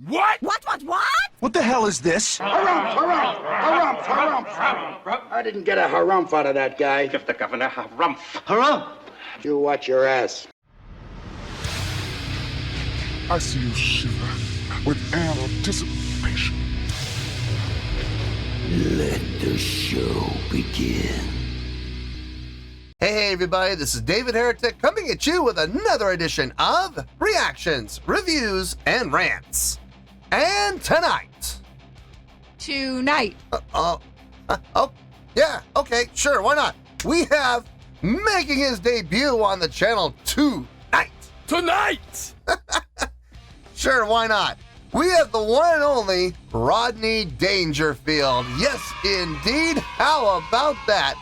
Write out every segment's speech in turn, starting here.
What? What? What the hell is this? Harumph. I didn't get a harumph out of that guy. Give the governor harumph. Harumph? You watch your ass. I see you shiver with anticipation. Let the show begin. Hey everybody, this is David Heretic coming at you with another edition of Reactions, Reviews, and Rants. And tonight... Okay, sure, why not? We have making his debut on the channel tonight! Sure, why not? We have the one and only Rodney Dangerfield. Yes, indeed. How about that?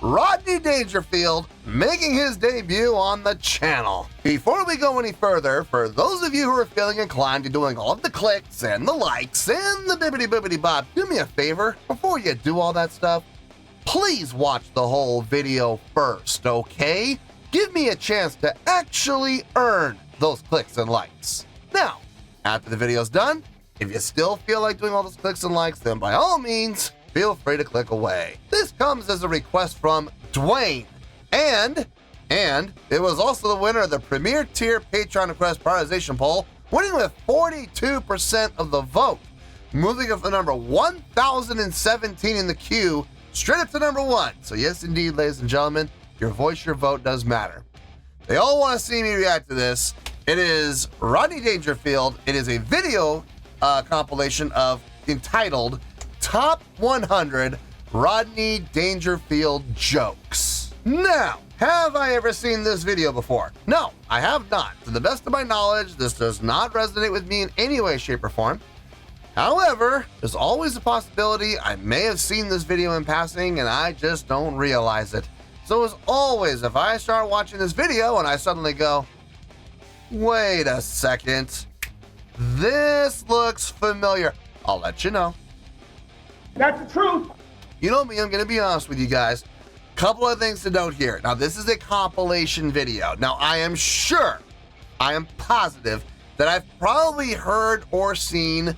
Rodney Dangerfield making his debut on the channel. Before we go any further, for those of you who are feeling inclined to doing all of the clicks and the likes and the bibbity bop, do me a favor, before you do all that stuff, please watch the whole video first, okay? Give me a chance to actually earn those clicks and likes. Now, after the video's done, if you still feel like doing all those clicks and likes, then by all means, feel free to click away. This comes as a request from Dwayne, and it was also the winner of the Premier Tier Patreon Request Prioritization Poll, winning with 42% of the vote, moving up from number 1017 in the queue, straight up to number 1. So yes, indeed, ladies and gentlemen, your voice, your vote does matter. They all want to see me react to this. It is Rodney Dangerfield. It is a video compilation entitled Top 100 Rodney Dangerfield Jokes. Now, have I ever seen this video before? No, I have not. To the best of my knowledge, this does not resonate with me in any way, shape, or form. However, there's always a possibility I may have seen this video in passing and I just don't realize it. So as always, if I start watching this video and I suddenly go, wait a second, this looks familiar, I'll let you know. That's the truth. You know me, I'm going to be honest with you guys. Couple of things to note here. Now, this is a compilation video. Now, I am positive that I've probably heard or seen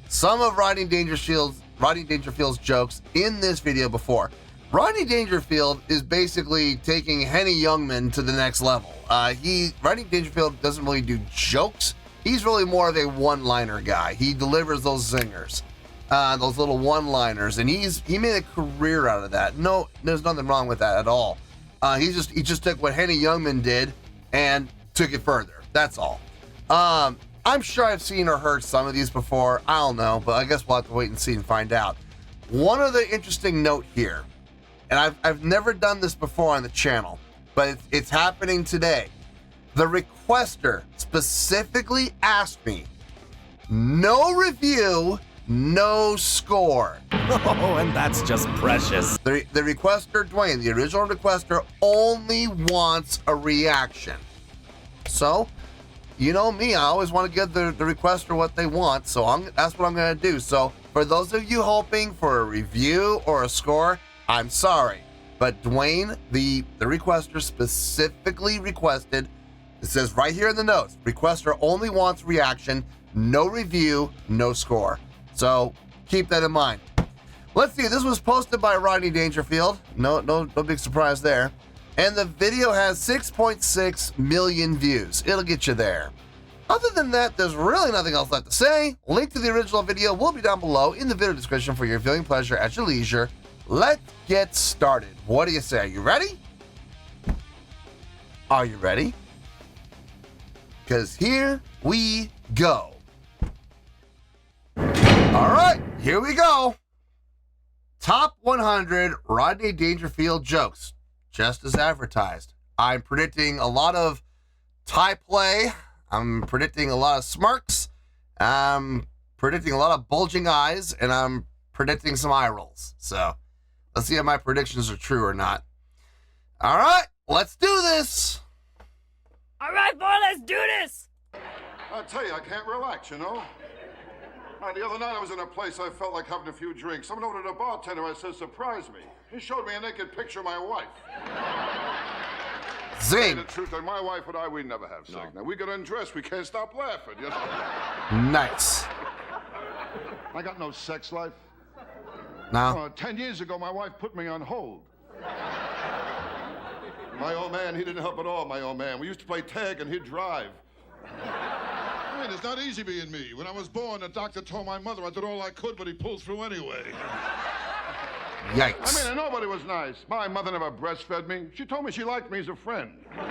some of Rodney Dangerfield's jokes in this video before. Rodney Dangerfield is basically taking Henny Youngman to the next level. Rodney Dangerfield doesn't really do jokes. He's really more of a one-liner guy. He delivers those zingers. Those little one-liners, and he made a career out of that. No, there's nothing wrong with that at all. He just took what Henny Youngman did and took it further. That's all. I'm sure I've seen or heard some of these before. I don't know, but I guess we'll have to wait and see and find out. One other interesting note here, and I've never done this before on the channel, but it's happening today. The requester specifically asked me, no review, no score. Oh, and that's just precious. The requester, Dwayne, the original requester, only wants a reaction. So, you know me, I always want to give the requester what they want, so that's what I'm going to do. So, for those of you hoping for a review or a score, I'm sorry. But Dwayne, the requester specifically requested, it says right here in the notes, requester only wants reaction, no review, no score. So keep that in mind. Let's see, this was posted by Rodney Dangerfield. No big surprise there. And the video has 6.6 million views. It'll get you there. Other than that, there's really nothing else left to say. Link to the original video will be down below in the video description for your viewing pleasure at your leisure. Let's get started. What do you say? Are you ready? Are you ready? Because here we go. All right, here we go. Top 100 Rodney Dangerfield jokes, just as advertised. I'm predicting a lot of tie play. I'm predicting a lot of smirks. I'm predicting a lot of bulging eyes, and I'm predicting some eye rolls. So let's see if my predictions are true or not. All right, let's do this. All right, boy, let's do this. I tell you, I can't relax, you know? The other night I was in a place I felt like having a few drinks. Someone ordered a bartender. I said, surprise me. He showed me a naked picture of my wife. Zing. The truth, and my wife and I, we never have sex. Now, we get undressed. We can't stop laughing, you know? Nice. I got no sex life. No? 10 years ago, my wife put me on hold. My old man, he didn't help at all, my old man. We used to play tag and he'd drive. I mean, it's not easy being me. When I was born, the doctor told my mother I did all I could, but he pulled through anyway. Yikes. I mean, and nobody was nice. My mother never breastfed me. She told me she liked me as a friend. But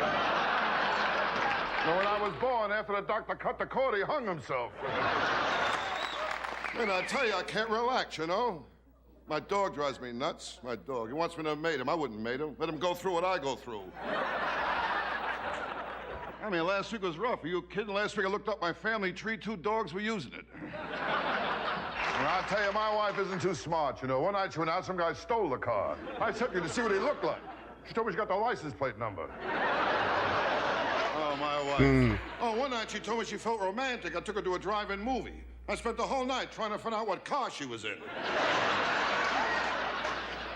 when I was born, after the doctor cut the cord, he hung himself. And I tell you, I can't relax, you know? My dog drives me nuts, my dog. He wants me to mate him. I wouldn't mate him. Let him go through what I go through. I mean, last week was rough. Are you kidding? Last week I looked up my family tree. 2 dogs were using it. And I'll tell you, my wife isn't too smart, you know. One night she went out, some guy stole the car. I sent her to see what he looked like. She told me she got the license plate number. Oh, my wife. Oh, one night she told me she felt romantic. I took her to a drive-in movie. I spent the whole night trying to find out what car she was in.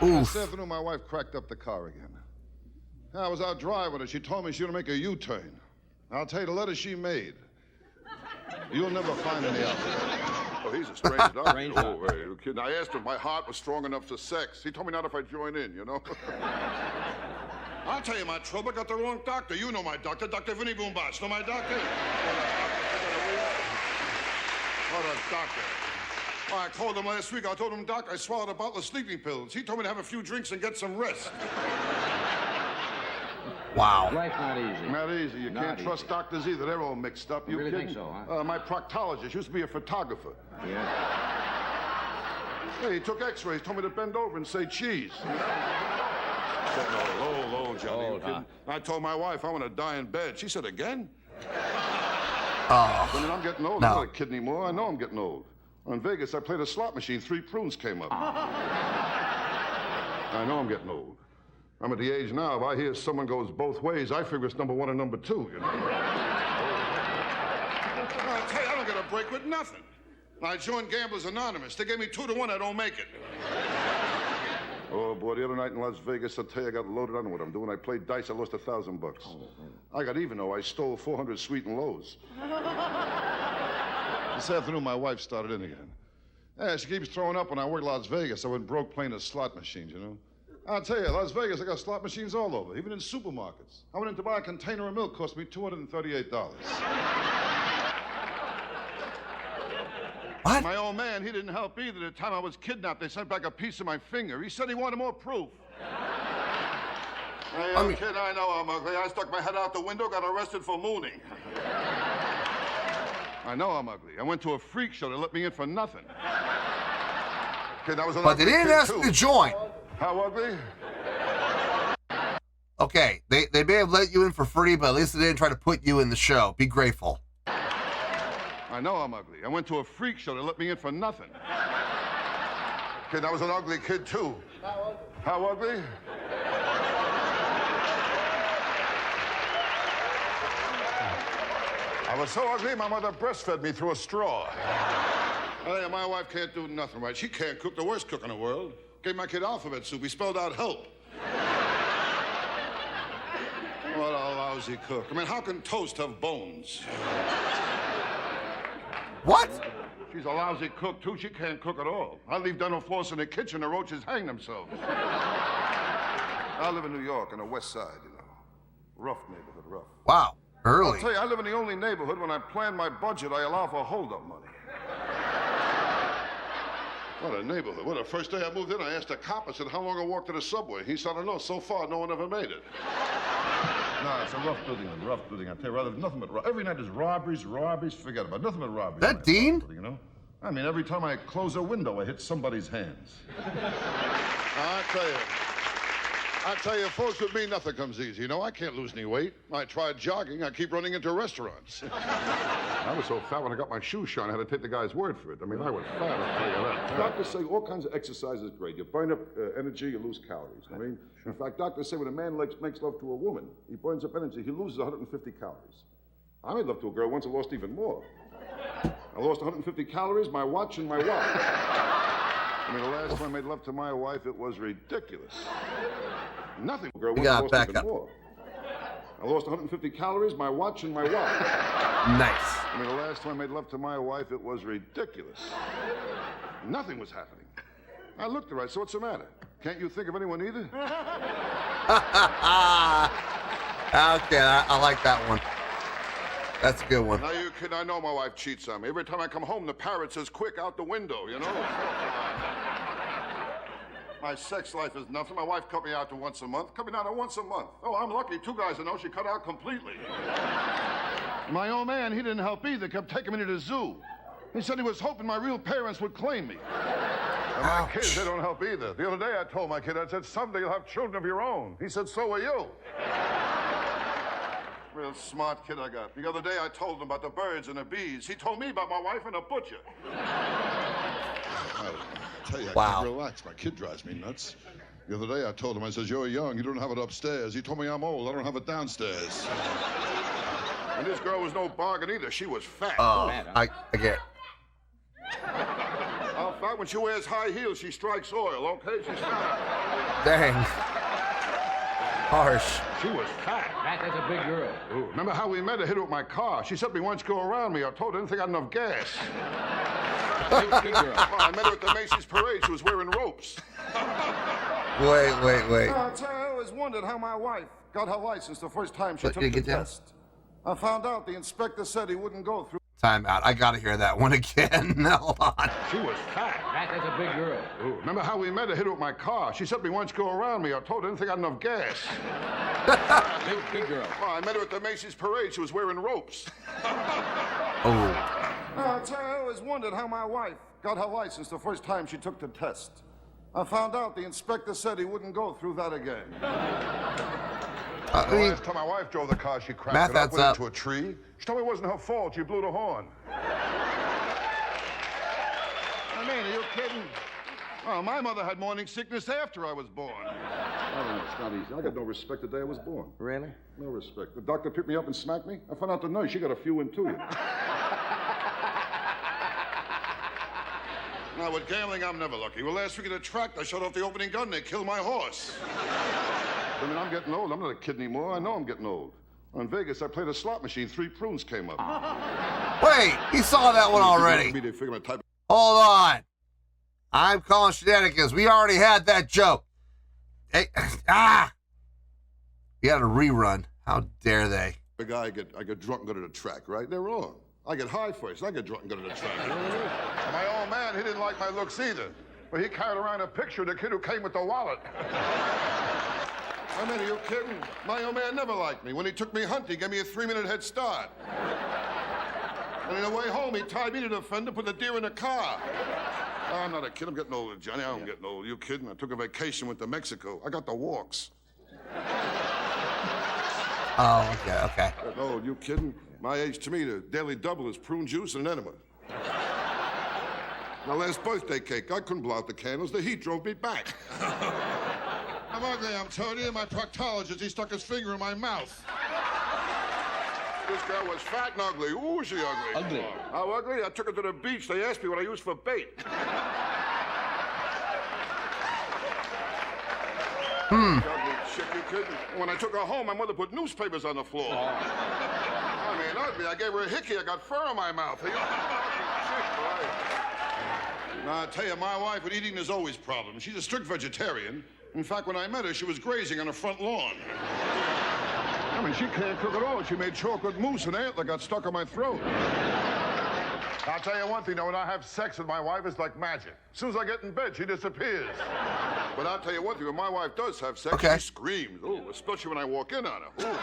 This afternoon, my wife cracked up the car again. I was out driving her. She told me she was going to make a U-turn. I'll tell you, the letter she made. You'll never find any out there. Oh, he's a strange doctor. Hey, you kidding? I asked him if my heart was strong enough for sex. He told me not if I join in, you know? I'll tell you my trouble. I got the wrong doctor. You know my doctor, Dr. Vinny Boombosh. Know my doctor? What a doctor. Well, I called him last week. I told him, Doc, I swallowed a bottle of sleeping pills. He told me to have a few drinks and get some rest. Wow. Life's not easy. Not easy. You can't trust doctors either. They're all mixed up. You really kidding? think so, huh? My proctologist used to be a photographer. Yeah. Hey, he took x-rays, told me to bend over and say cheese. I said, no, low, Johnny. You kidding? I told my wife I want to die in bed. She said, again? Oh. I mean, I'm getting old. I'm not a kid anymore. I know I'm getting old. In Vegas, I played a slot machine. 3 prunes came up. I know I'm getting old. I'm at the age now, if I hear someone goes both ways, I figure it's number 1 and number 2, you know. I tell you, I don't get a break with nothing. I joined Gamblers Anonymous. They gave me 2 to 1, I don't make it. Oh, boy, the other night in Las Vegas, I tell you, I got loaded. I know what I'm doing. I played dice, I lost $1,000. I got even, though. I stole 400 sweet and lows. This afternoon, my wife started in again. Yeah, she keeps throwing up when I work Las Vegas. I went broke playing the slot machines, you know. I'll tell you, Las Vegas, I got slot machines all over, even in supermarkets. I went in to buy a container of milk, cost me $238. What? My old man, he didn't help either. The time I was kidnapped, they sent back a piece of my finger. He said he wanted more proof. Hey, kid, I know I'm ugly. I stuck my head out the window, got arrested for mooning. I know I'm ugly. I went to a freak show. They let me in for nothing. Kid, that was an But they ugly didn't kid, ask too. you to join. How ugly? Okay, they may have let you in for free, but at least they didn't try to put you in the show. Be grateful. I know I'm ugly. I went to a freak show. They let me in for nothing. Kid, I was an ugly kid, too. How ugly? I was so ugly, my mother breastfed me through a straw. Hey, my wife can't do nothing right. She can't cook, the worst cook in the world. Gave my kid alphabet soup. He spelled out help. What a lousy cook. I mean, how can toast have bones? What? She's a lousy cook, too. She can't cook at all. I leave dental floss in the kitchen, the roaches hang themselves. I live in New York on the west side, you know. Rough neighborhood, rough. Wow. Early. I'll tell you, I live in the only neighborhood when I plan my budget, I allow for hold-up money. What a neighborhood. Well, the first day I moved in, I asked a cop, I said, how long I walk to the subway? He said, I don't know. So far, no one ever made it. No, it's a rough building, I tell you, rather, nothing but every night is robberies, forget about it. Nothing but robberies. That Dean? You know? I mean, every time I close a window, I hit somebody's hands. I tell you, folks, with me, nothing comes easy. You know, I can't lose any weight. I tried jogging. I keep running into restaurants. I was so fat when I got my shoes shine, I had to take the guy's word for it. I mean, I was fat, I'll tell you that. Doctors say all kinds of exercise is great. You burn up energy, you lose calories. I mean, in fact, doctors say when a man makes love to a woman, he burns up energy, he loses 150 calories. I made love to a girl once, I lost even more. I lost 150 calories, my watch, and my wallet. I mean, the last time I made love to my wife, it was ridiculous. Nothing. Girl, we got back up. More. I lost 150 calories, my watch, and my wallet. Nice. I mean, the last time I made love to my wife, it was ridiculous. Nothing was happening. I looked at her, I said, what's the matter? Can't you think of anyone either? Okay, I like that one. That's a good one. Now, you kid, I know my wife cheats on me. Every time I come home, the parrot says, quick, out the window, you know? My sex life is nothing. My wife cut me out to once a month. Cut me down to once a month. Oh, I'm lucky. 2 guys I know she cut out completely. My old man, he didn't help either. Kept taking me to the zoo. He said he was hoping my real parents would claim me. And my kids, they don't help either. The other day I told my kid, I said, someday you'll have children of your own. He said, so will you. Real smart kid I got. The other day I told him about the birds and the bees. He told me about my wife and a butcher. I tell you, I can't relax. My kid drives me nuts. The other day I told him, I says, you're young, you don't have it upstairs. He told me I'm old, I don't have it downstairs. And this girl was no bargain either. She was fat. Oh, I get it. How fat? When she wears high heels, she strikes oil, okay? She's fat. Dang. Harsh. She was fat. Fat, that's a big girl. Ooh, remember how we met? I hit her with my car. She said to me, why don't you go around me? I told her I didn't think I had enough gas. Big girl. Well, I met her at the Macy's parade. She was wearing ropes. Wait. I tell you, I always wondered how my wife got her license the first time she took the test. I found out the inspector said he wouldn't go through. Time out. I gotta hear that one again. Hold on. She was fat. Fat, that's a big girl. Ooh, remember how we met? I hit her with my car. She said to me, why don't you go around me? I told her I didn't think I had enough gas. Big girl. Well, I met her at the Macy's parade. She was wearing ropes. Oh. I tell you, I always wondered how my wife got her license the first time she took the test. I found out the inspector said he wouldn't go through that again. The last time my wife drove the car, she cracked it up, went into a tree. She told me it wasn't her fault. She blew the horn. I mean, are you kidding? Oh, my mother had morning sickness after I was born. Oh, it's not easy. I got no respect the day I was born. Really? No respect. The doctor picked me up and smacked me. I found out the nurse, she got a few into you. Now, with gambling, I'm never lucky. Well, last week at the track, I shut off the opening gun and they killed my horse. I mean, I'm getting old. I'm not a kid anymore. I know I'm getting old. In Vegas, I played a slot machine. 3 prunes came up. Wait, he saw that one already. Hold on. I'm calling shenanigans. We already had that joke. Hey, We had a rerun. How dare they? The guy, I get drunk and go to the track, right? They're wrong. I get high first. I get drunk and go to the track. And my old man, he didn't like my looks either. But he carried around a picture of the kid who came with the wallet. I mean, are you kidding? My old man never liked me. When he took me hunting, he gave me a 3-minute head start. And on the way home, he tied me to the fender, put the deer in the car. Oh, I'm not a kid. I'm getting older, Johnny. I'm getting old. You kidding? I took a vacation, went to Mexico. I got the walks. Oh, okay. Getting old. You kidding? My age, to me, the daily double is prune juice and an enema. My last birthday cake, I couldn't blow out the candles. The heat drove me back. I'm ugly, I'm telling you. My proctologist, he stuck his finger in my mouth. This girl was fat and ugly. Ooh, was she ugly? Ugly. How ugly? I took her to the beach. They asked me what I used for bait. Ugly chick, you kidding? When I took her home, my mother put newspapers on the floor. I mean, ugly. I gave her a hickey. I got fur in my mouth. Now, I tell you, my wife with eating is always problems. She's a strict vegetarian. In fact, when I met her, she was grazing on her front lawn. I mean, she can't cook at all. She made chocolate mousse and antler got stuck on my throat. I'll tell you one thing, though, when I have sex with my wife, it's like magic. As soon as I get in bed, she disappears. But I'll tell you one thing, when my wife does have sex, she screams. Ooh, especially when I walk in on her. Ooh.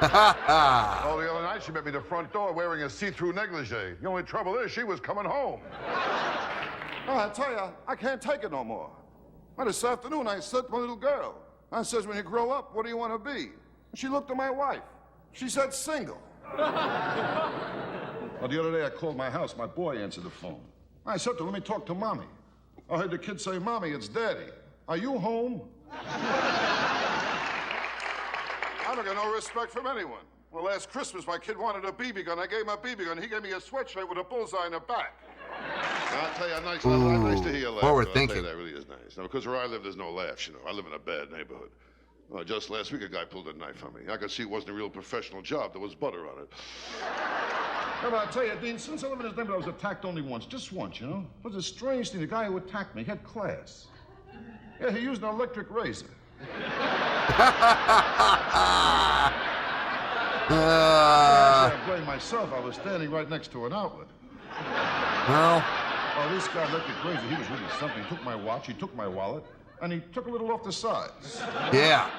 Oh, the other night, she met me at the front door wearing a see-through negligee. The only trouble is she was coming home. Oh, I tell you, I can't take it no more. Well, this afternoon, I said to my little girl, I says, when you grow up, what do you want to be? She looked at my wife. She said, single. Well, the other day, I called my house. My boy answered the phone. I said to her, let me talk to Mommy. I heard the kid say, Mommy, it's Daddy. Are you home? I don't get no respect from anyone. Well, last Christmas, my kid wanted a BB gun. I gave him a BB gun. He gave me a sweatshirt with a bullseye in the back. I'll tell you, nice to hear you laugh. What we're thinking. That really is nice. Now, because where I live, there's no laughs, you know. I live in a bad neighborhood. Well, just last week a guy pulled a knife on me. I could see it wasn't a real professional job. There was butter on it. Yeah, but I'll tell you, Dean, since I live in this neighborhood, I was attacked only once. Just once, you know? It was a strange thing. The guy who attacked me had class. Yeah, he used an electric razor. I blame myself. I was standing right next to an outlet. Well, This guy electric razor, he was really something. He took my watch, he took my wallet, and he took a little off the sides. yeah.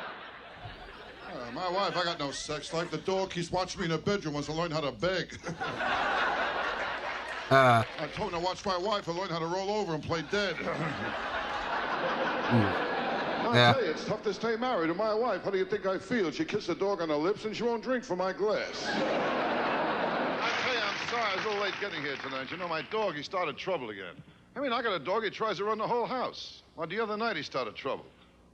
My wife, I got no sex life. The dog keeps watching me in the bedroom wants to learn how to beg. I told him to watch my wife and learn how to roll over and play dead. I tell you, it's tough to stay married to my wife. How do you think I feel? She kissed the dog on the lips and she won't drink from my glass. I tell you, I'm sorry. I was a little late getting here tonight. You know, my dog, he started trouble again. I mean, I got a dog, he tries to run the whole house. Well, the other night he started trouble.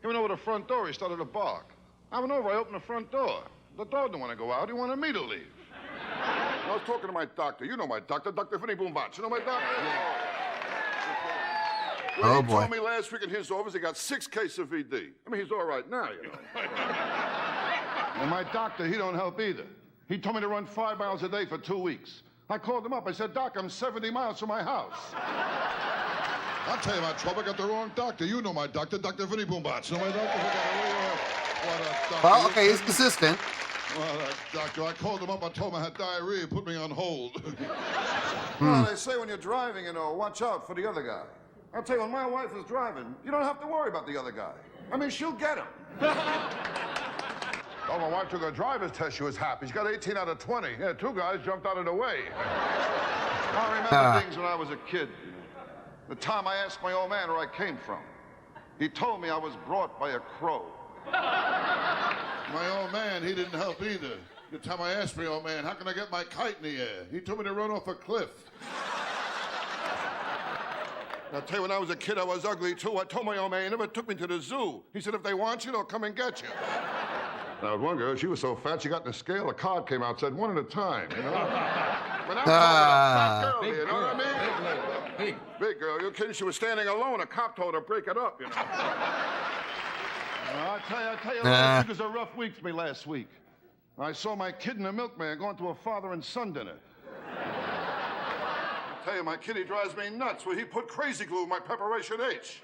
He went over the front door, he started to bark. I went over, I opened the front door. The dog didn't want to go out, he wanted me to leave. I was talking to my doctor. You know my doctor, Dr. Finney Boombach. You know my doctor? Well, he told me last week in his office he got 6 cases of VD. I mean, he's all right now, you know. Well, my doctor, he don't help either. He told me to run 5 miles a day for 2 weeks. I called him up. I said, Doc, I'm 70 miles from my house. I'll tell you my trouble. I got the wrong doctor. You know my doctor, Dr. Vinny Boombach. You know my doctor? What a doctor. Well, okay, he's consistent. Well, that doctor, I called him up. I told him I had diarrhea. Put me on hold. Well, they say when you're driving, you know, watch out for the other guy. I'll tell you, when my wife is driving, you don't have to worry about the other guy. I mean, she'll get him. Oh, my wife took her driver's test. She was happy. She got 18 out of 20. Yeah, 2 guys jumped out of the way. I remember things when I was a kid. The time I asked my old man where I came from. He told me I was brought by a crow. My old man, he didn't help either. The time I asked my old man, how can I get my kite in the air? He told me to run off a cliff. I'll tell you, when I was a kid, I was ugly, too. I told my old man he never took me to the zoo. He said, if they want you, they'll come and get you. Now, one girl, she was so fat, she got in the scale, a card came out, said 1 at a time, you know? But I'm talking a fat girl, you know what I mean? Big girl, you're kidding? She was standing alone. A cop told her to break it up, you know? I'll tell you, last week was a rough week for me last week. I saw my kid and the milkman going to a father and son dinner. I tell you, my kid, he drives me nuts. Well, he put crazy glue in my preparation H.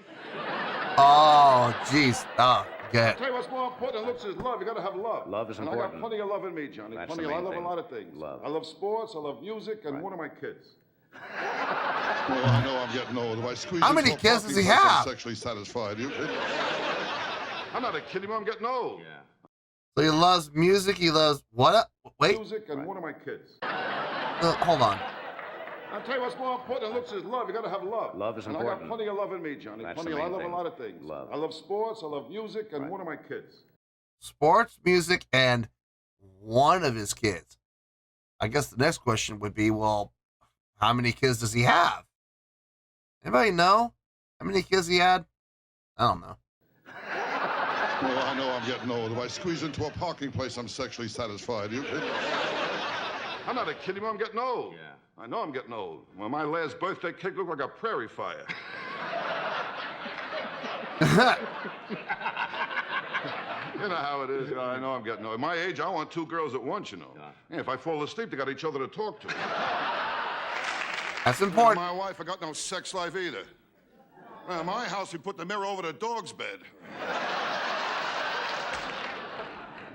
Oh, jeez. Oh, good. I'll tell you what's more important than looks is love. You gotta have love. Love is and important. I got plenty of love in me, Johnny. That's Plenty the of main love. I love thing. a lot of things. Love. I love sports, I love music, and one of my kids. Well, I know I'm getting old. If I squeeze How many into a kids does he parking lot, I'm have? sexually satisfied. You kidding? I'm not a kid anymore. I'm getting old. Yeah. So he loves music. He loves what? Wait. Music and one of my kids. Hold on. I'll tell you what's more important than looks is love. You gotta have love. Love is and important. I got plenty of love in me, Johnny. That's Plenty the of main love. I thing. love a lot of things. Love. I love sports, I love music, and one of my kids. Sports, music, and one of his kids. I guess the next question would be, well, how many kids does he have? Anybody know how many kids he had? I don't know. Well, I know I'm getting old. If I squeeze into a parking place, I'm sexually satisfied. You kidding? I'm not a kid anymore. I'm getting old. Yeah. I know I'm getting old. Well, my last birthday cake looked like a prairie fire. You know how it is. I know I'm getting old. At my age, I want 2 girls at once, you know. Yeah, if I fall asleep, they got each other to talk to. That's important. My wife, I got no sex life either. At my house, we put the mirror over the dog's bed.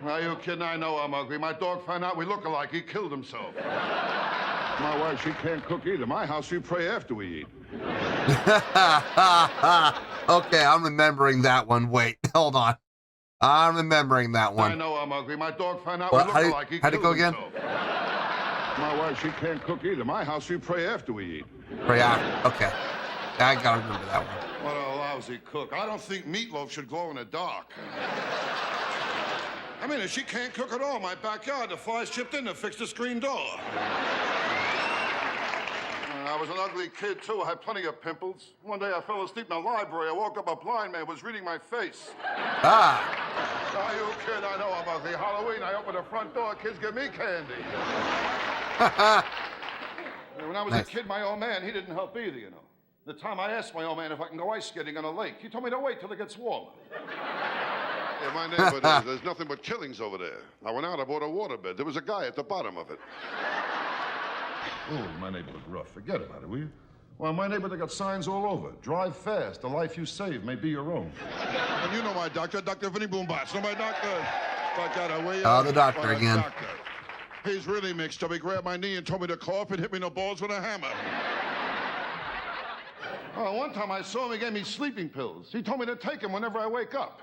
Are you kidding? I know I'm ugly. My dog found out we look alike. He killed himself. My wife, she can't cook either. My house, we pray after we eat. Okay, I'm remembering that one. Wait, hold on. I'm remembering that one. I know I'm ugly. My dog found out What? we look alike. He How'd it killed go again? himself. My wife, she can't cook either. My house, we pray after we eat. Yeah, okay. I gotta remember that one. What a lousy cook. I don't think meatloaf should glow in the dark. I mean, if she can't cook at all, my backyard, the flies chipped in to fix the screen door. I was an ugly kid, too. I had plenty of pimples. One day I fell asleep in the library. I woke up, a blind man was reading my face. Ah. Are you kidding? I know I'm ugly. Halloween, I opened the front door. Kids give me candy. When I was a kid, my old man, he didn't help either, you know. The time I asked my old man if I can go ice skating on a lake, he told me to wait till it gets warmer. Yeah, my neighborhood, there's nothing but killings over there. I went out, I bought a waterbed. There was a guy at the bottom of it. Oh, my neighborhood rough. Forget about it, will you? Well, my neighborhood got signs all over. Drive fast. The life you save may be your own. And you know my doctor, Dr. Vinny Boombas. Know my doctor? The doctor again. Doctor. He's really mixed up. He grabbed my knee and told me to cough and hit me in the balls with a hammer. Oh, one time I saw him, he gave me sleeping pills. He told me to take them whenever I wake up.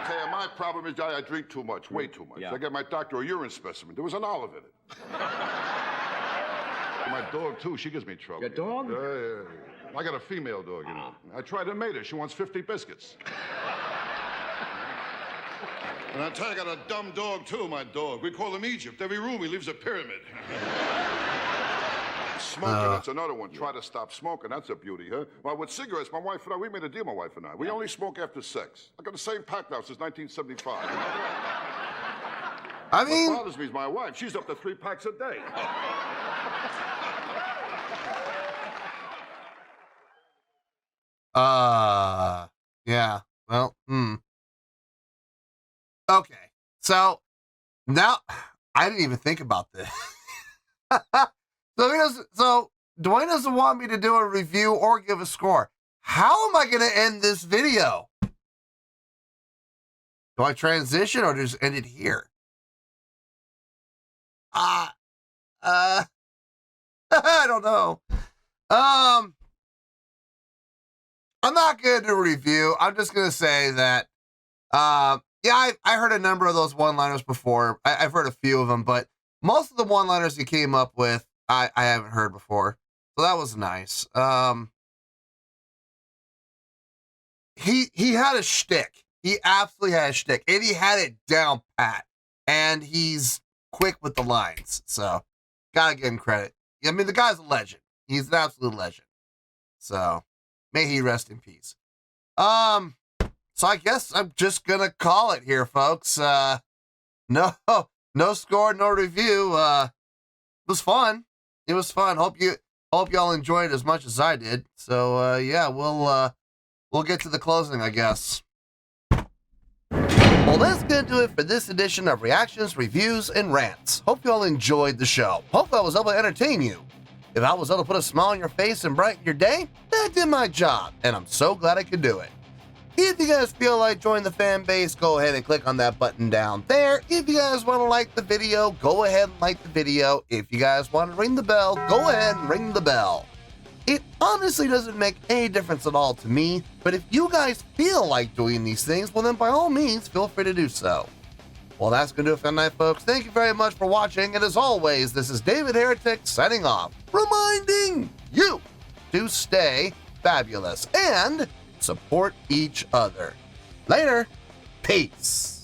Hey, my problem is I drink too much, way too much. Yeah. I got my doctor a urine specimen. There was an olive in it. My dog, too, she gives me trouble. Your dog? Yeah. I got a female dog, you know. I tried to mate her. She wants 50 biscuits. And I tell you, I got a dumb dog, too, my dog. We call him Egypt. Every room he leaves a pyramid. Smoking, that's another one. Try to stop smoking. That's a beauty, huh? Well, with cigarettes, my wife and I, we made a deal, my wife and I. We only smoke after sex. I got the same pack now since 1975. I mean, what bothers me is my wife. She's up to 3 packs a day. yeah. Well, Okay. So now I didn't even think about this. So Dwayne doesn't want me to do a review or give a score. How am I going to end this video? Do I transition or just end it here? I don't know. I'm not going to do a review. I'm just going to say that, yeah, I heard a number of those one-liners before. I've heard a few of them, but most of the one-liners he came up with, I haven't heard before. So that was nice. He had a shtick. He absolutely had a shtick, and he had it down pat. And he's quick with the lines. So, gotta give him credit. I mean, the guy's a legend. He's an absolute legend. So, may he rest in peace. So I guess I'm just gonna call it here, folks. No score, no review. It was fun. It was fun. Hope y'all enjoyed it as much as I did. So yeah, we'll get to the closing, I guess. Well, that's gonna do it for this edition of Reactions, Reviews, and Rants. Hope y'all enjoyed the show. Hope I was able to entertain you. If I was able to put a smile on your face and brighten your day, that did my job, and I'm so glad I could do it. If you guys feel like joining the fan base, go ahead and click on that button down there. If you guys want to like the video, go ahead and like the video. If you guys want to ring the bell, go ahead and ring the bell. It honestly doesn't make any difference at all to me, but if you guys feel like doing these things, well then by all means, feel free to do so. Well, that's going to do it for tonight, folks. Thank you very much for watching, and as always, this is David Heretic signing off, reminding you to stay fabulous and support each other. Later. Peace.